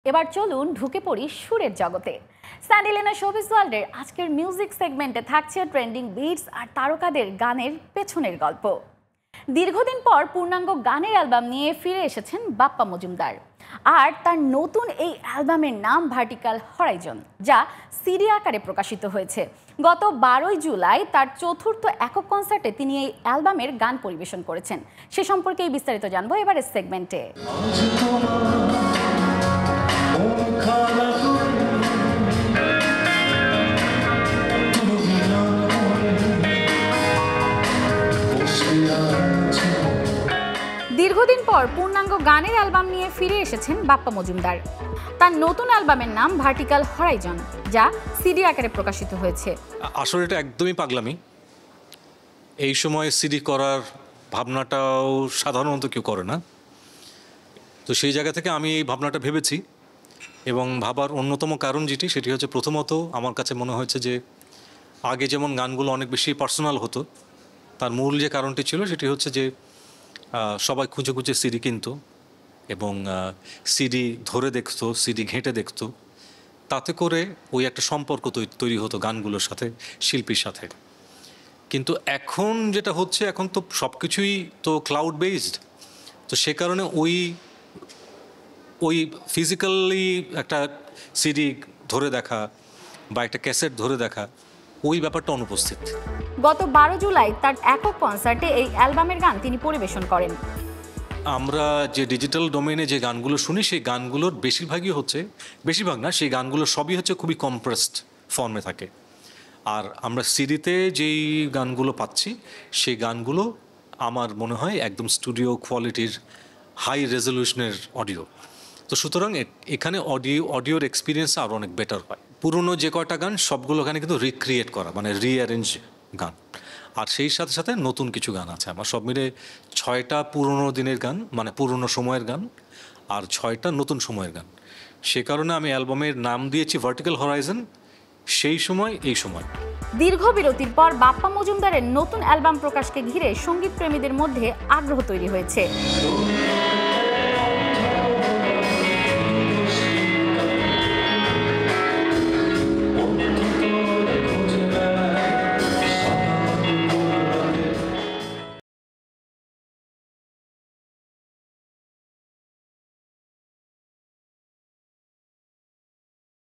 এবার চলুন ঢুকে পড়ি সুরের জগতে। স্যান্ডিলিনা শোবিজ ওয়ার্ল্ডের আজকের মিউজিক সেগমেন্টে থাকছে ট্রেন্ডিং বিটস আর তারকাদের গানের পেছনের গল্প। দীর্ঘদিন পর পূর্ণাঙ্গ গানের অ্যালবাম নিয়ে ফিরে এসেছেন বাপ্পা মজুমদার, আর তার নতুন এই অ্যালবামের নাম ভার্টিক্যাল হরাইজন, যা সিডি আকারে প্রকাশিত হয়েছে। গত 12 জুলাই তার চতুর্থ একক কনসার্টে তিনি এই অ্যালবামের গান পরিবেশন করেছেন। সে সম্পর্কে বিস্তারিত জানবো এবারের সেগমেন্টে। দীর্ঘদিন পর পূর্ণাঙ্গ গানের অ্যালবাম নিয়ে ফিরে এসেছেন বাপ্পা মজুমদার। তার নতুন অ্যালবামের নাম ভার্টিক্যাল হরাইজন, যা সিডি আকারে প্রকাশিত হয়েছে। আসলে এটা একদমই পাগলামি। এই সময় সিডি করার ভাবনাটাও সাধারণত কেউ করে না, তো সেই জায়গা থেকে আমি এই ভাবনাটা ভেবেছি। এবং ভাবার অন্যতম কারণ সেটি হচ্ছে, প্রথমত আমার কাছে মনে হয়েছে যে আগে যেমন গানগুলো অনেক বেশি পার্সোনাল হতো, তার মূল যে কারণটি ছিল সেটি হচ্ছে যে সবাই খুঁজে খুঁজে সিডি কিনতো এবং সিডি ধরে দেখতো, সিডি ঘেঁটে দেখতো, তাতে করে ওই একটা সম্পর্ক তৈরি হতো গানগুলোর সাথে, শিল্পীর সাথে। কিন্তু এখন যেটা হচ্ছে, এখন তো সব কিছুই তো ক্লাউড বেসড, তো সে কারণে ওই ফিজিক্যালি একটা সিডি ধরে দেখা বা একটা ক্যাসেট ধরে দেখা, ওই ব্যাপারটা অনুপস্থিত। গত 12 জুলাই তার একক কনসার্টে এই অ্যালবামের গান তিনি পরিবেশন করেন। আমরা যে ডিজিটাল ডোমেইনে যে গানগুলো শুনি, সেই গানগুলোর বেশিরভাগ না, সেই গানগুলো সবই হচ্ছে খুবই কম্প্রেসড ফর্মে থাকে। আর আমরা সিডিতে যেই গানগুলো পাচ্ছি, সেই গানগুলো আমার মনে হয় একদম স্টুডিও কোয়ালিটির হাই রেজলিউশনের অডিও। তো সুতরাং এখানে অডিওর এক্সপিরিয়েন্স আরও অনেক বেটার হয়। পুরনো যে কয়টা গান সবগুলো গানে কিন্তু রিক্রিয়েট করা, মানে রিঅ্যারেঞ্জ গান, আর সেই সাথে সাথে নতুন কিছু গান আছে আমার। সব মিলে 6টা পুরনো দিনের গান, মানে পুরনো সময়ের গান, আর 6টা নতুন সময়ের গান। সে কারণে আমি অ্যালবামের নাম দিয়েছি ভার্টিক্যাল হরাইজন, সেই সময় এই সময়। দীর্ঘ বিরতির পর বাপ্পা মজুমদারের নতুন অ্যালবাম প্রকাশকে ঘিরে সঙ্গীত প্রেমীদের মধ্যে আগ্রহ তৈরি হয়েছে।